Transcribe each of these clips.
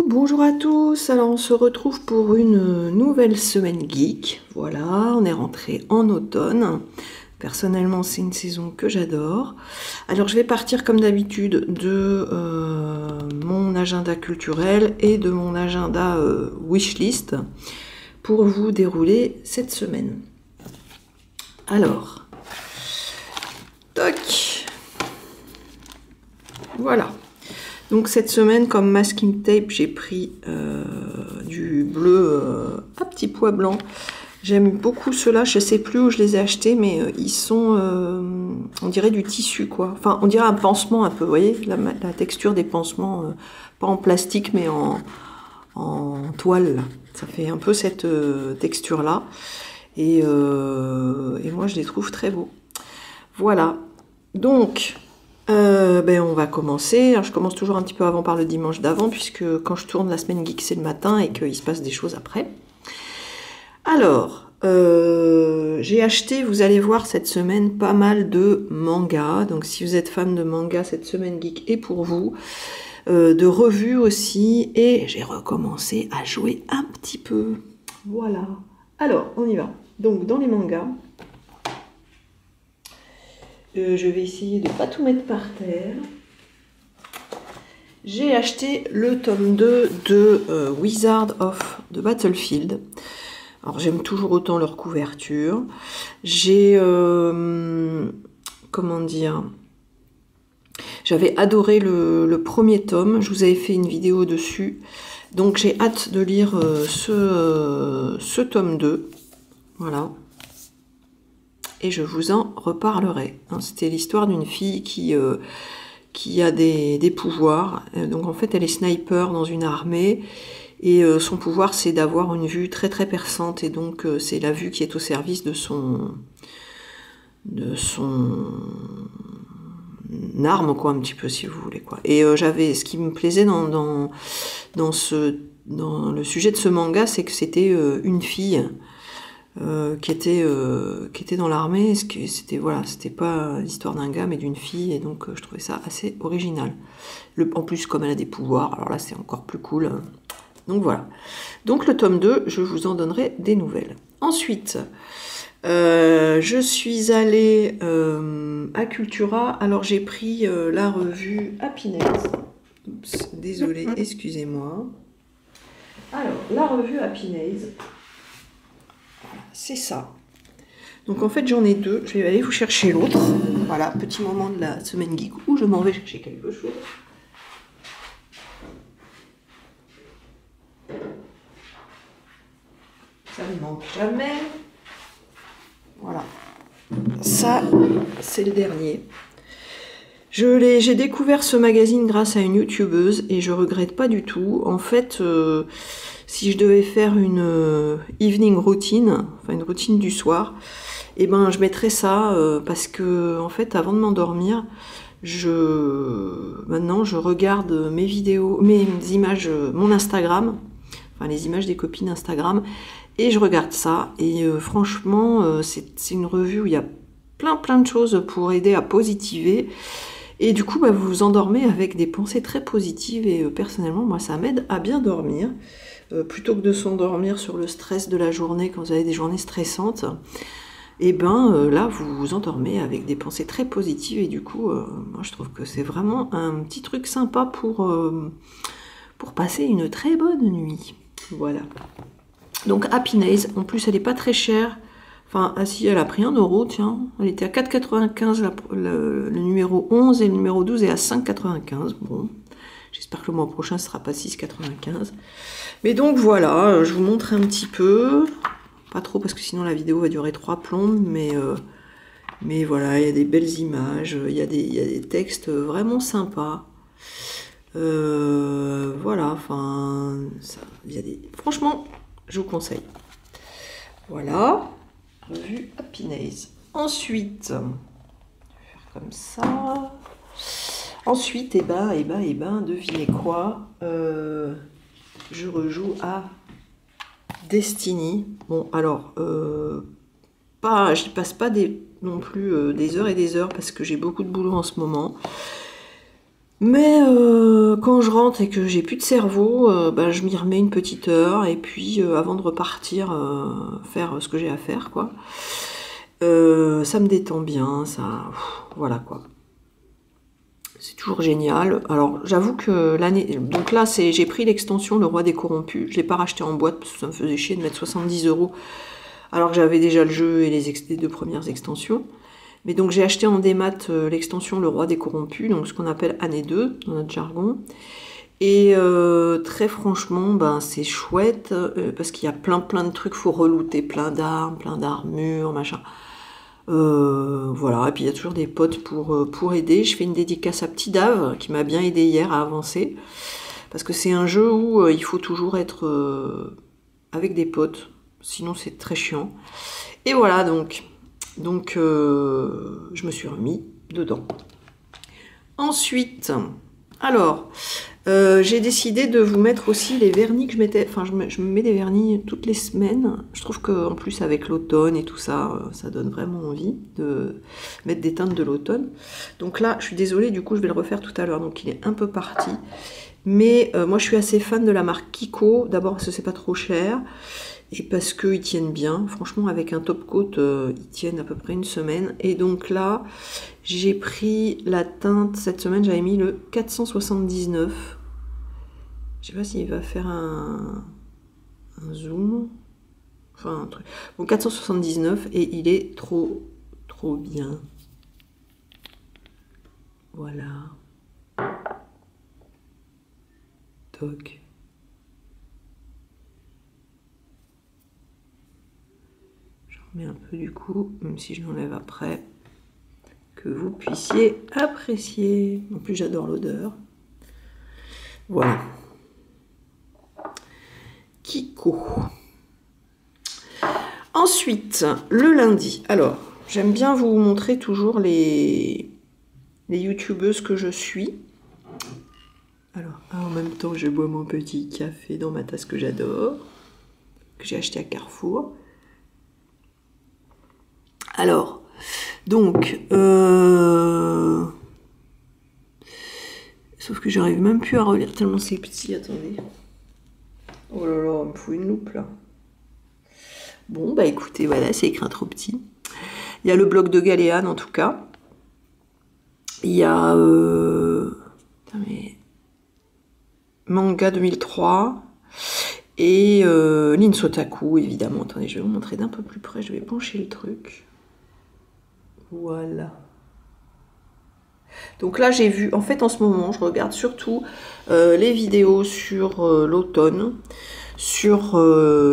Bonjour à tous, alors on se retrouve pour une nouvelle semaine geek. Voilà, on est rentré en automne. Personnellement, c'est une saison que j'adore. Alors je vais partir comme d'habitude de mon agenda culturel et de mon agenda wishlist pour vous dérouler cette semaine. Alors, toc, voilà. Donc cette semaine, comme masking tape, j'ai pris du bleu à petits pois blancs. J'aime beaucoup ceux-là, je ne sais plus où je les ai achetés, mais ils sont, on dirait du tissu, quoi. Enfin, on dirait un pansement un peu, vous voyez, la texture des pansements, pas en plastique, mais en toile. Là. Ça fait un peu cette texture-là. Et moi, je les trouve très beaux. Voilà. Donc... on va commencer. Alors, je commence toujours un petit peu avant par le dimanche d'avant, puisque quand je tourne la semaine geek, c'est le matin et qu'il se passe des choses après. Alors, j'ai acheté, vous allez voir cette semaine, pas mal de mangas. Donc, si vous êtes fan de manga, cette semaine geek est pour vous. De revues aussi. Et j'ai recommencé à jouer un petit peu. Voilà. Alors, on y va. Donc, dans les mangas... je vais essayer de ne pas tout mettre par terre. J'ai acheté le tome 2 de Wizard of the Battlefield. Alors j'aime toujours autant leur couverture. J'ai... comment dire... J'avais adoré le premier tome. Je vous avais fait une vidéo dessus. Donc j'ai hâte de lire ce tome 2. Voilà. Et je vous en reparlerai. C'était l'histoire d'une fille qui a des pouvoirs. Donc en fait, elle est sniper dans une armée. Et son pouvoir, c'est d'avoir une vue très très perçante. Et donc, c'est la vue qui est au service de son arme, quoi, un petit peu, si vous voulez, quoi. Et ce qui me plaisait dans le sujet de ce manga, c'est que c'était une fille... qui était dans l'armée, c'était voilà, c'était pas l'histoire d'un gars mais d'une fille, et donc je trouvais ça assez original. En plus, comme elle a des pouvoirs, alors là c'est encore plus cool. Donc voilà. Donc le tome 2, je vous en donnerai des nouvelles. Ensuite, je suis allée à Cultura, alors j'ai pris la revue Happiness. Oups, désolée, excusez-moi. Alors, la revue Happiness. C'est ça. Donc en fait j'en ai deux. Je vais aller vous chercher l'autre. Voilà, petit moment de la semaine geek où je m'en vais chercher quelque chose. Ça ne manque jamais. Voilà. Ça, c'est le dernier. J'ai découvert ce magazine grâce à une youtubeuse et je regrette pas du tout. En fait... si je devais faire une evening routine, enfin une routine du soir, eh ben je mettrais ça parce que en fait avant de m'endormir, maintenant je regarde mes vidéos, mes images, mon Instagram, enfin les images des copines Instagram, et je regarde ça. Et franchement, c'est une revue où il y a plein de choses pour aider à positiver. Et du coup, vous vous endormez avec des pensées très positives et personnellement, moi, ça m'aide à bien dormir. Plutôt que de s'endormir sur le stress de la journée quand vous avez des journées stressantes, et là, vous vous endormez avec des pensées très positives. Et du coup, moi, je trouve que c'est vraiment un petit truc sympa pour passer une très bonne nuit. Voilà. Donc, Happiness, en plus, elle n'est pas très chère. Enfin, si, elle a pris 1 €, tiens. Elle était à 4,95 le numéro 11 et le numéro 12 est à 5,95. Bon, j'espère que le mois prochain, ce ne sera pas 6,95. Mais donc voilà, je vous montre un petit peu. Pas trop parce que sinon la vidéo va durer 3 plombes. Mais voilà, il y a des belles images. Il y a des textes vraiment sympas. Voilà, enfin... Franchement, je vous conseille. Voilà. Revue Happiness. Ensuite, je vais faire comme ça. Ensuite, devinez quoi, je rejoue à Destiny. Bon, alors, j'y passe pas non plus des heures et des heures parce que j'ai beaucoup de boulot en ce moment. Mais quand je rentre et que j'ai plus de cerveau, bah, je m'y remets une petite heure et puis avant de repartir faire ce que j'ai à faire, quoi. Ça me détend bien, ça, voilà quoi. C'est toujours génial. Alors j'avoue que l'année, donc là j'ai pris l'extension Le Roi des Corrompus. Je l'ai pas racheté en boîte parce que ça me faisait chier de mettre 70 € alors que j'avais déjà le jeu et les deux premières extensions. Mais donc j'ai acheté en démat l'extension Le Roi des Corrompus, donc ce qu'on appelle année 2 dans notre jargon. Et très franchement, ben, c'est chouette parce qu'il y a plein de trucs, faut relooter plein d'armes, plein d'armures, machin. Voilà, et puis il y a toujours des potes pour aider. Je fais une dédicace à Petit Dave qui m'a bien aidé hier à avancer. Parce que c'est un jeu où il faut toujours être avec des potes, sinon c'est très chiant. Et voilà, donc je me suis remis dedans. Ensuite, alors, j'ai décidé de vous mettre aussi les vernis que je mettais. Enfin, je me mets des vernis toutes les semaines. Je trouve qu'en plus, avec l'automne et tout ça, ça donne vraiment envie de mettre des teintes de l'automne. Donc là, je suis désolée, du coup, je vais le refaire tout à l'heure. Donc, il est un peu parti. Mais moi, je suis assez fan de la marque Kiko. D'abord, parce que c'est pas trop cher. Et parce qu'ils tiennent bien. Franchement, avec un top coat, ils tiennent à peu près une semaine. Et donc là, j'ai pris la teinte. Cette semaine, j'avais mis le 479. Je sais pas s'il va faire un zoom. Enfin, un truc. Bon, 479. Et il est trop bien. Voilà. Toc. Mais un peu du coup, même si je l'enlève après, que vous puissiez apprécier. En plus, j'adore l'odeur. Voilà. Kiko. Ensuite, le lundi. Alors, j'aime bien vous montrer toujours les youtubeuses que je suis. Alors, en même temps, je bois mon petit café dans ma tasse que j'adore, que j'ai acheté à Carrefour. Alors, donc, sauf que j'arrive même plus à relire tellement c'est petit, attendez. Oh là là, il me faut une loupe là. Bon, bah écoutez, voilà, c'est écrit trop petit. Il y a le blog de Galéane en tout cas. Il y a Manga 2003 et Linsotaku évidemment. Attendez, je vais vous montrer d'un peu plus près, je vais pencher le truc. Voilà. Donc là, j'ai vu, en fait, en ce moment, je regarde surtout les vidéos sur l'automne, sur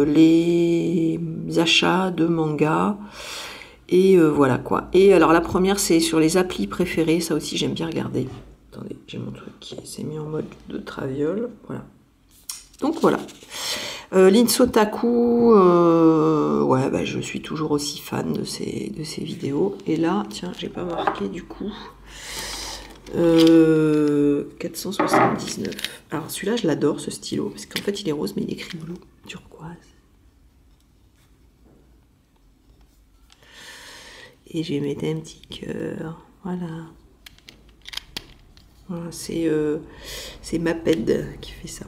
les achats de manga, et voilà quoi. Et alors, la première, c'est sur les applis préférées, ça aussi, j'aime bien regarder. Attendez, j'ai mon truc qui s'est mis en mode de traviole, voilà. Donc voilà. Linsotaku, ouais, bah, je suis toujours aussi fan de ces vidéos. Et là, tiens, j'ai pas marqué du coup. 479. Alors celui-là, je l'adore, ce stylo, parce qu'en fait, il est rose, mais il est écrit bleu, turquoise. Et je vais mettre un petit cœur. Voilà. Voilà, c'est Maped qui fait ça.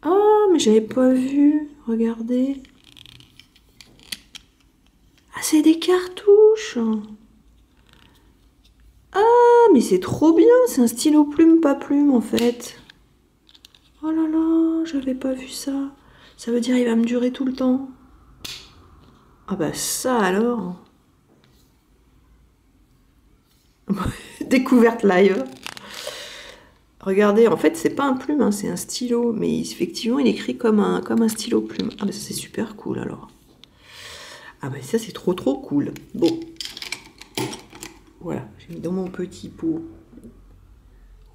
Ah, mais j'avais pas vu. Regardez. Ah, c'est des cartouches. Ah, mais c'est trop bien. C'est un stylo plume, pas plume, en fait. Oh là là, j'avais pas vu ça. Ça veut dire il va me durer tout le temps. Ah bah ça alors. Découverte live. Regardez, en fait, c'est pas un plume, hein, c'est un stylo. Mais effectivement, il écrit comme un stylo plume. Ah, bah ça, c'est super cool, alors. Ah, bah ça, c'est trop cool. Bon. Voilà, j'ai mis dans mon petit pot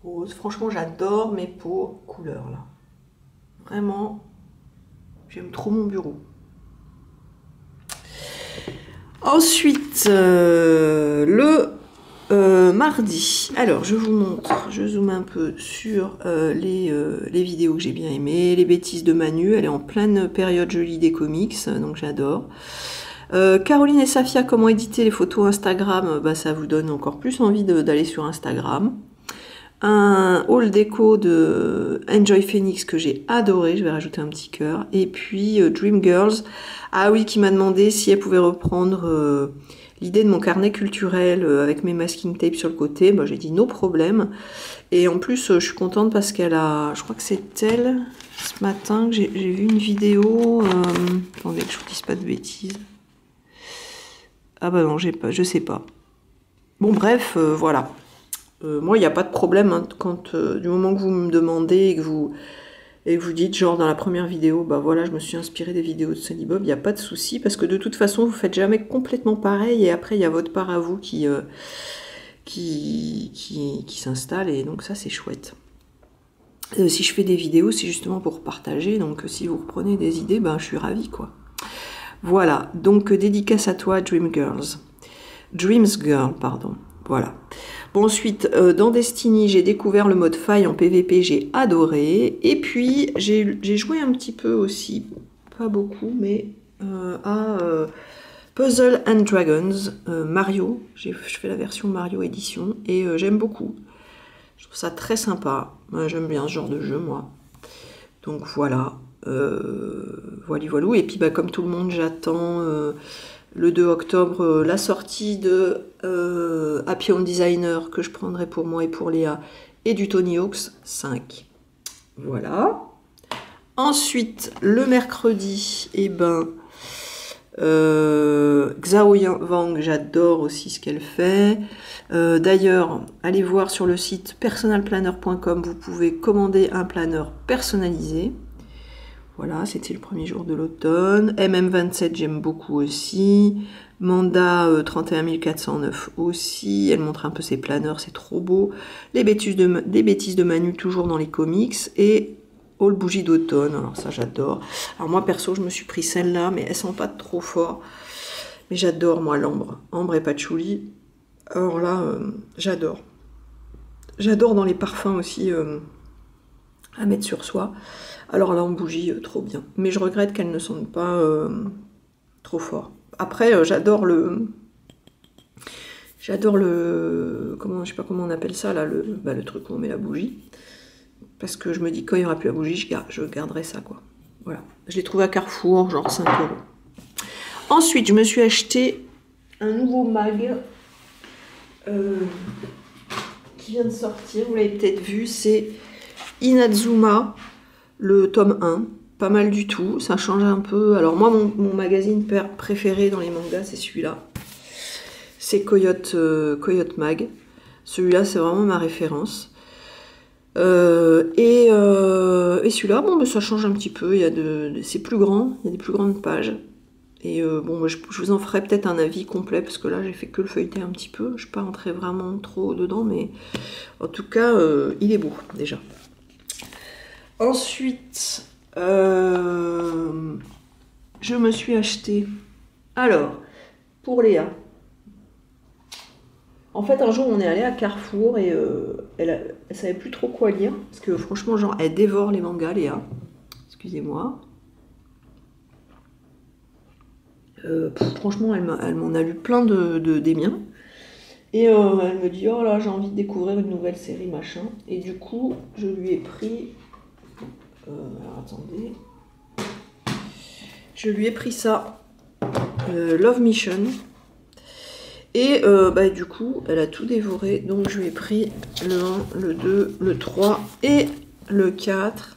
rose. Franchement, j'adore mes pots couleurs, là. Vraiment, j'aime trop mon bureau. Ensuite, le mardi. Alors, je vous montre, je zoome un peu sur les vidéos que j'ai bien aimées. Les bêtises de Manu, elle est en pleine période je lis des comics, donc j'adore. Caroline et Safia, comment éditer les photos Instagram, bah, ça vous donne encore plus envie d'aller sur Instagram. Un haul déco de Enjoy Phoenix que j'ai adoré, je vais rajouter un petit cœur. Et puis Dream Girls, ah oui, qui m'a demandé si elle pouvait reprendre l'idée de mon carnet culturel avec mes masking tape sur le côté. Bah, j'ai dit no problème. Et en plus, je suis contente parce qu'elle a, je crois que c'est elle, ce matin, que j'ai vu une vidéo. Attendez que je vous dise pas de bêtises. Ah bah non, je sais pas. Bon bref, voilà. Moi, il n'y a pas de problème hein, quand du moment que vous me demandez et que vous dites, genre dans la première vidéo, bah voilà, je me suis inspirée des vidéos de Sunny Bob, il n'y a pas de souci, parce que de toute façon, vous faites jamais complètement pareil, et après, il y a votre part à vous qui s'installe, et donc ça, c'est chouette. Si je fais des vidéos, c'est justement pour partager, donc si vous reprenez des idées, ben, je suis ravie, quoi. Voilà, donc dédicace à toi, Dreams Girl, pardon, voilà. Bon, ensuite, dans Destiny, j'ai découvert le mode faille en PVP, j'ai adoré. Et puis, j'ai joué un petit peu aussi, pas beaucoup, mais à Puzzle and Dragons, Mario. Je fais la version Mario édition et j'aime beaucoup. Je trouve ça très sympa. J'aime bien ce genre de jeu, moi. Donc voilà, voilà. Et puis, bah, comme tout le monde, j'attends... le 2 octobre, la sortie de Happy Home Designer que je prendrai pour moi et pour Léa et du Tony Hawk's 5. Voilà. Ensuite, le mercredi, eh ben, Xiao Wang, j'adore aussi ce qu'elle fait. D'ailleurs, allez voir sur le site personalplanner.com, vous pouvez commander un planeur personnalisé. Voilà, c'était le premier jour de l'automne. MM27, j'aime beaucoup aussi. Manda 31409 aussi. Elle montre un peu ses planeurs, c'est trop beau. Des bêtises de Manu, toujours dans les comics. Et All Bougie d'automne, alors ça j'adore. Alors moi perso, je me suis pris celle-là, mais elle sent pas trop fort. Mais j'adore moi l'ambre. Ambre et patchouli. Alors là, j'adore. J'adore dans les parfums aussi à mettre sur soi. Alors là, en bougie, trop bien. Mais je regrette qu'elle ne sonne pas trop fort. Après, j'adore le... Comment, je sais pas comment on appelle ça, là, le truc où on met la bougie. Parce que je me dis, quand il n'y aura plus la bougie, je garderai ça, quoi. Voilà. Je l'ai trouvé à Carrefour, genre 5 €. Ensuite, je me suis acheté un nouveau mag qui vient de sortir. Vous l'avez peut-être vu, c'est Inazuma. Le tome 1, pas mal du tout, ça change un peu. Alors moi, mon magazine préféré dans les mangas, c'est celui-là. C'est Coyote Mag. Celui-là, c'est vraiment ma référence. Et celui-là, bon, ben, ça change un petit peu. C'est plus grand, il y a des plus grandes pages. Et bon, je vous en ferai peut-être un avis complet, parce que là, j'ai fait que le feuilleter un petit peu. Je ne suis pas rentrée vraiment trop dedans, mais en tout cas, il est beau, déjà. Ensuite, je me suis acheté, alors, pour Léa. En fait, un jour, on est allé à Carrefour et elle savait plus trop quoi lire. Parce que franchement, genre, elle dévore les mangas, Léa. Excusez-moi. Franchement, elle m'en a lu plein des miens. Et elle me dit, oh là, j'ai envie de découvrir une nouvelle série, machin. Et du coup, je lui ai pris... alors attendez, je lui ai pris ça, Love Mission, et bah, du coup elle a tout dévoré, donc je lui ai pris le 1, le 2, le 3 et le 4,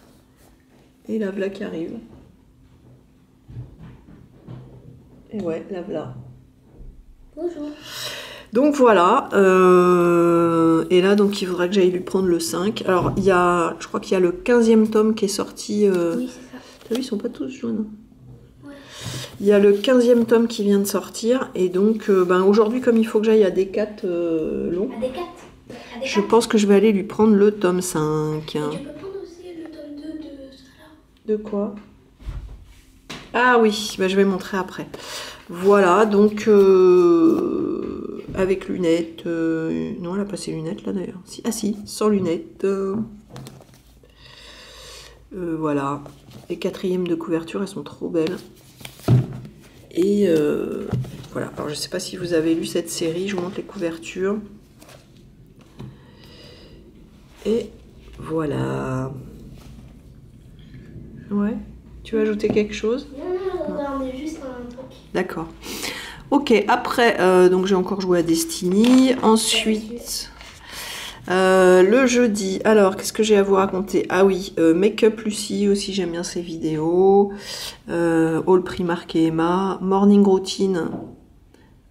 et la voilà qui arrive, et ouais, la voilà. Bonjour. Donc voilà, et là donc il faudra que j'aille lui prendre le 5. Alors je crois qu'il y a le 15e tome qui est sorti. Oui, c'est ça. T'as vu, ils sont pas tous jaunes. Ouais. Il y a le 15e tome qui vient de sortir, et donc ben, aujourd'hui, comme il faut que j'aille à D4 long, je pense que je vais aller lui prendre le tome 5. Et tu peux prendre aussi le tome 2 de ça là. De quoi? Ah oui, ben, je vais montrer après. Voilà, donc avec lunettes. Non, elle a pas ses lunettes là d'ailleurs. Si, ah si, sans lunettes. Voilà. Les 4e de couverture, elles sont trop belles. Et voilà, alors je sais pas si vous avez lu cette série, je vous montre les couvertures. Et voilà. Ouais, tu veux ajouter quelque chose? Non, regardez juste un truc. D'accord. Ok, après, donc j'ai encore joué à Destiny. Ensuite, le jeudi, alors qu'est-ce que j'ai à vous raconter? Ah oui, Make Up Lucy aussi, j'aime bien ses vidéos. All Primark et Emma. Morning Routine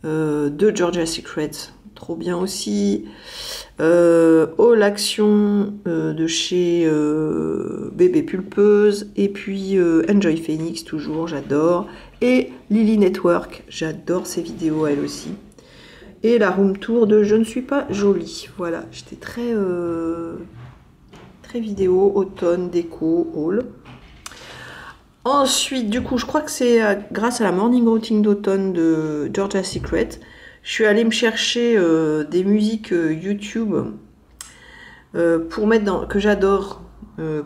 de Georgia Secret, trop bien aussi. All Action de chez Bébé Pulpeuse. Et puis Enjoy Phoenix, toujours, j'adore. Et Lily Network, j'adore ses vidéos elle aussi. Et la room tour de Je ne suis pas jolie. Voilà, j'étais très vidéo, automne, déco, haul. Ensuite, du coup, je crois que c'est grâce à la morning routine d'automne de Georgia Secret, je suis allée me chercher des musiques YouTube pour mettre dans, que j'adore.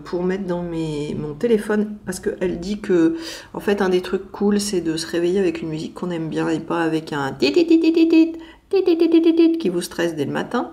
Pour mettre dans mon téléphone, parce qu'elle dit que en fait un des trucs cool c'est de se réveiller avec une musique qu'on aime bien et pas avec un qui vous stresse dès le matin.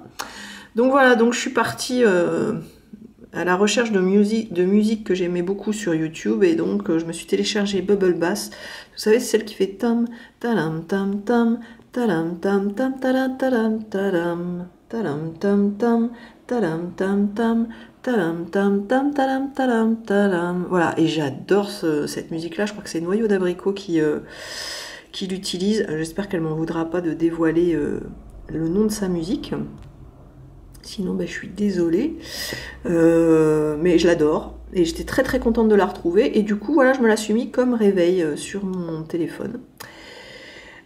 Donc voilà, donc je suis partie à la recherche de musique que j'aimais beaucoup sur YouTube, et donc je me suis téléchargé Bubble Bass. Vous savez, c'est celle qui fait tam talam tam tam talam tam tam talam talam talam talam tam tam talam tam tam talam tam tam talam talam talam. Voilà, et j'adore cette musique-là. Je crois que c'est Noyau d'Abricot qui l'utilise. J'espère qu'elle m'en voudra pas de dévoiler le nom de sa musique. Sinon, je suis désolée. Mais je l'adore. Et j'étais très très contente de la retrouver. Et du coup, voilà, je me la suis mis comme réveil sur mon téléphone.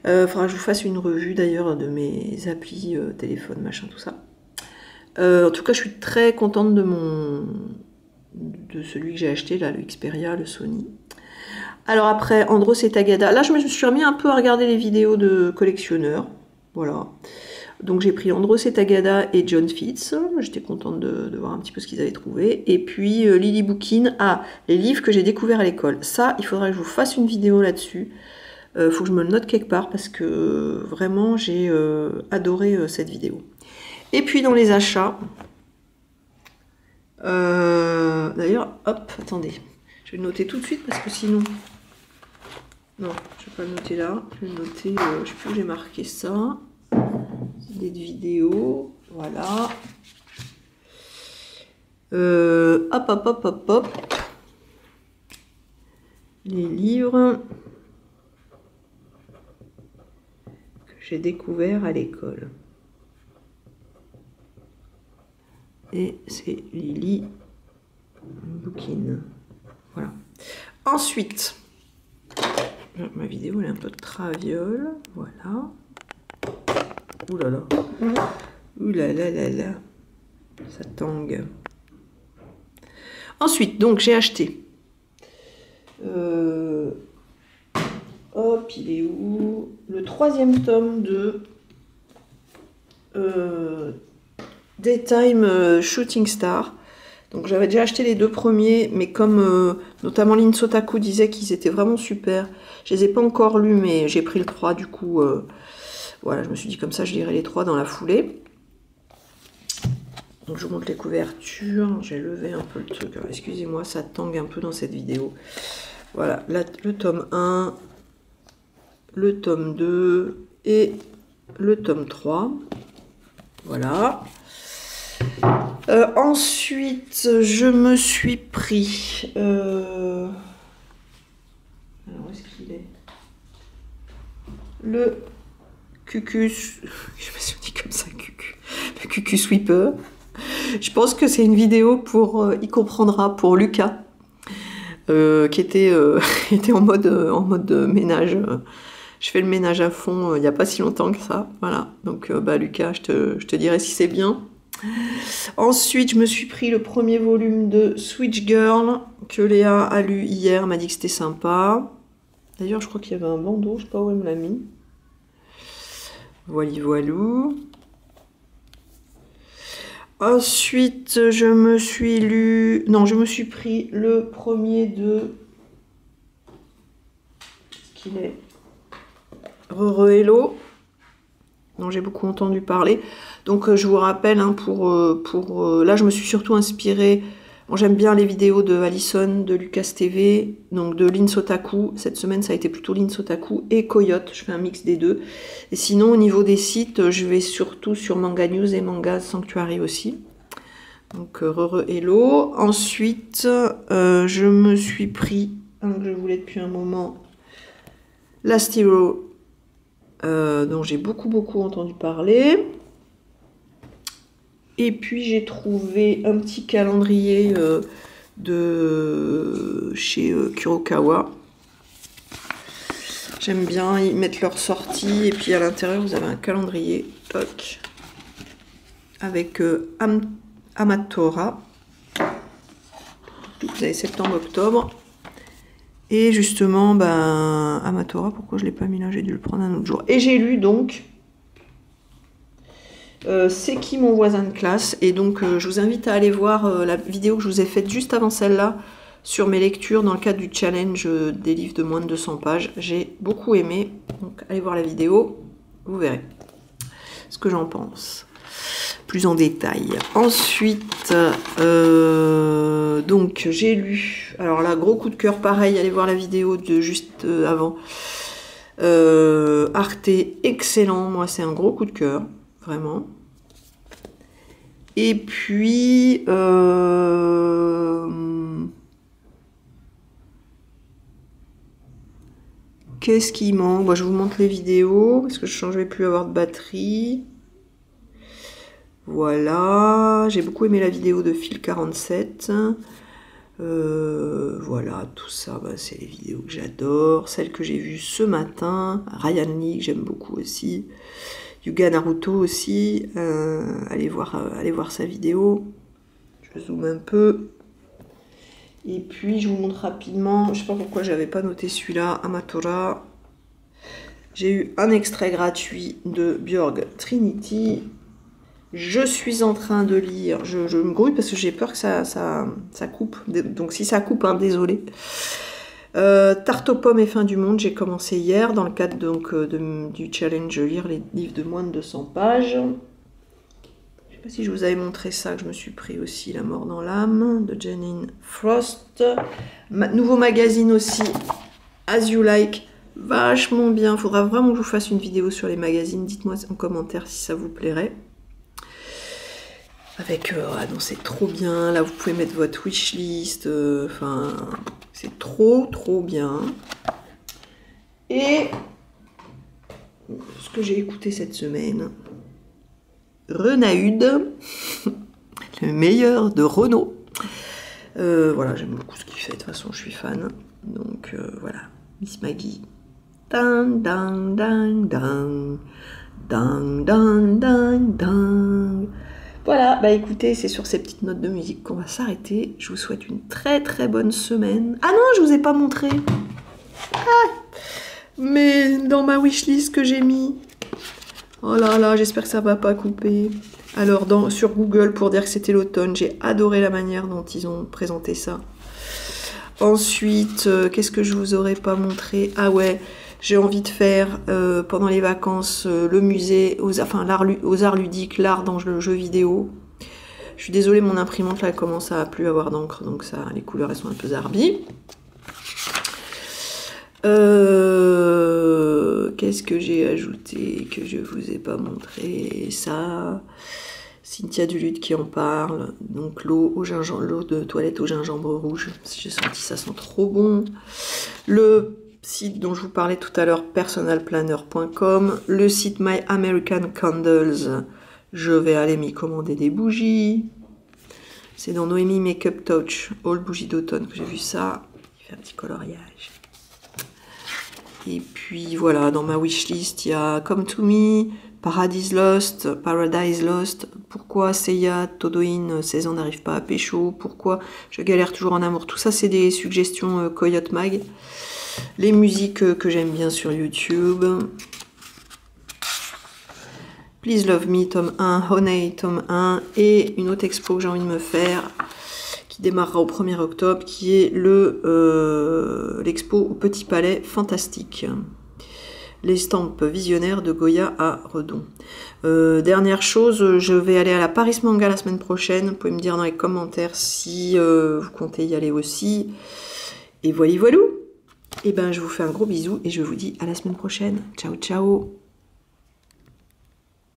Faudra que je vous fasse une revue d'ailleurs de mes applis, téléphone, machin, tout ça. En tout cas, je suis très contente de celui que j'ai acheté, là, le Xperia, le Sony. Alors après, Andros et Tagada. Là, je me suis remis un peu à regarder les vidéos de collectionneurs. Voilà. Donc j'ai pris Andros et Tagada et John Fitz. J'étais contente de voir un petit peu ce qu'ils avaient trouvé. Et puis Lily Bookin. Ah, les livres que j'ai découverts à l'école. Ça, il faudrait que je vous fasse une vidéo là-dessus. Faut que je me le note quelque part parce que vraiment, j'ai adoré cette vidéo. Et puis dans les achats, d'ailleurs, hop, attendez, je vais le noter tout de suite parce que sinon, non, je vais pas le noter là, je vais le noter, je sais plus où j'ai marqué ça, idées de vidéo, voilà, hop, les livres que j'ai découverts à l'école. Et c'est Lily Bookin. Voilà. Ensuite, ma vidéo elle est un peu de traviole. Voilà. Ouh là là. Ouh là là là là. Ça tangue. Ensuite, donc j'ai acheté. Hop, il est où? Le 3e tome de Daytime Shooting Star. Donc j'avais déjà acheté les 2 premiers, mais comme notamment Lin Sotaku disait qu'ils étaient vraiment super, je les ai pas encore lus, mais j'ai pris le 3 du coup. Voilà, je me suis dit comme ça je lirai les 3 dans la foulée. Donc je vous montre les couvertures, j'ai levé un peu le truc, excusez-moi, ça tangue un peu dans cette vidéo. Voilà, là, le tome 1, le tome 2 et le tome 3. Voilà. Ensuite, je me suis pris... Alors, où est-ce qu'il est? Le Cucus... Je me suis dit comme ça, Cucu. Le Cucu Sweeper. Je pense que c'est une vidéo pour... il comprendra, pour Lucas. Qui était, était en mode ménage. Je fais le ménage à fond il n'y a pas si longtemps que ça. Voilà. Donc, Lucas, je te dirai si c'est bien. Ensuite, je me suis pris le premier volume de Switch Girl que Léa a lu hier. Elle m'a dit que c'était sympa. D'ailleurs, je crois qu'il y avait un bandeau. Je sais pas où elle me l'a mis. Voilou. Ensuite, je me suis pris le premier de... Qu'est-ce qu'il est? Hello, dont j'ai beaucoup entendu parler. Donc je vous rappelle, hein, là je me suis surtout inspirée. Bon, j'aime bien les vidéos de Alison, de Lucas TV, donc de Lin Sotaku. Cette semaine, ça a été plutôt Lin Sotaku et Coyote. Je fais un mix des deux. Et sinon, au niveau des sites, je vais surtout sur Manga News et Manga Sanctuary aussi. Donc, Hello. Ensuite, je me suis pris, un que je voulais depuis un moment, Last Hero, dont j'ai beaucoup entendu parler. Et puis j'ai trouvé un petit calendrier de chez Kurokawa. J'aime bien, ils mettent leurs sorties et puis à l'intérieur vous avez un calendrier, toc, avec Amatora. Vous avez septembre-octobre. Et justement, ben, Amatora, pourquoi je ne l'ai pas mis là? J'ai dû le prendre un autre jour. Et j'ai lu donc C'est qui mon voisin de classe? Et donc je vous invite à aller voir la vidéo que je vous ai faite juste avant celle-là sur mes lectures dans le cadre du challenge des livres de moins de 200 pages. J'ai beaucoup aimé, donc allez voir la vidéo, vous verrez ce que j'en pense plus en détail. Ensuite, donc j'ai lu, alors là gros coup de cœur, pareil, allez voir la vidéo de juste avant, Arte, excellent, moi c'est un gros coup de cœur, vraiment. Et puis, qu'est-ce qui manque? Bon, je vous montre les vidéos, parce que je ne vais plus avoir de batterie. Voilà, j'ai beaucoup aimé la vidéo de Phil 47. Voilà, tout ça, bah, c'est les vidéos que j'adore. Celle que j'ai vue ce matin, Ryan Lee, que j'aime beaucoup aussi. Yuga Naruto aussi, allez voir sa vidéo. Je zoome un peu. Et puis je vous montre rapidement, je sais pas pourquoi j'avais pas noté celui-là, Amatora. J'ai eu un extrait gratuit de Björg Trinity. Je suis en train de lire, je me grouille parce que j'ai peur que ça coupe. Donc si ça coupe, hein, désolé. Tarte aux pommes et fin du monde, j'ai commencé hier dans le cadre donc, du challenge lire les livres de moins de 200 pages. Je ne sais pas si je vous avais montré ça, que je me suis pris aussi La mort dans l'âme de Janine Frost. Nouveau magazine aussi, As You Like, vachement bien. Il faudra vraiment que je vous fasse une vidéo sur les magazines. Dites-moi en commentaire si ça vous plairait. Avec, ah non, c'est trop bien. Là, vous pouvez mettre votre wishlist. Enfin, c'est trop bien. Et ce que j'ai écouté cette semaine, Renaud, le meilleur de Renaud. Voilà, j'aime beaucoup ce qu'il fait. De toute façon, je suis fan. Donc, voilà. Miss Maggie. Ding, ding, ding, ding. Ding, ding, ding, ding. Voilà, bah écoutez, c'est sur ces petites notes de musique qu'on va s'arrêter. Je vous souhaite une très bonne semaine. Ah non, je vous ai pas montré. Ah, mais dans ma wishlist que j'ai mis. Oh là là, j'espère que ça va pas couper. Alors, sur Google, pour dire que c'était l'automne, j'ai adoré la manière dont ils ont présenté ça. Ensuite, qu'est-ce que je vous aurais pas montré? Ah ouais, j'ai envie de faire pendant les vacances le musée aux arts ludiques, l'art dans le jeu vidéo. Je suis désolée, mon imprimante là elle commence à plus avoir d'encre, donc ça, les couleurs elles sont un peu zarbies. Qu'est-ce que j'ai ajouté que je vous ai pas montré? Ça, Cynthia Duluth qui en parle. Donc l'eau de toilette au gingembre rouge. J'ai senti ça sent trop bon. Le site dont je vous parlais tout à l'heure, personalplanner.com. Le site My American Candles. Je vais aller m'y commander des bougies. C'est dans Noémie Makeup Touch, All Bougies d'automne que j'ai vu ça. Il fait un petit coloriage. Et puis voilà, dans ma wishlist, il y a Come to Me, Paradise Lost. Pourquoi Seiya Todoin, 16 ans, n'arrive pas à pécho? Pourquoi je galère toujours en amour? Tout ça, c'est des suggestions Coyote Mag. Les musiques que j'aime bien sur YouTube. Please Love Me, tome 1, Honey, tome 1. Et une autre expo que j'ai envie de me faire, qui démarrera au 1er octobre, qui est l'expo au Petit Palais Fantastique. l'estampes visionnaires de Goya à Redon. Dernière chose, je vais aller à la Paris Manga la semaine prochaine. Vous pouvez me dire dans les commentaires si vous comptez y aller aussi. Et voilà, voilou. Et ben je vous fais un gros bisou et je vous dis à la semaine prochaine. Ciao, ciao.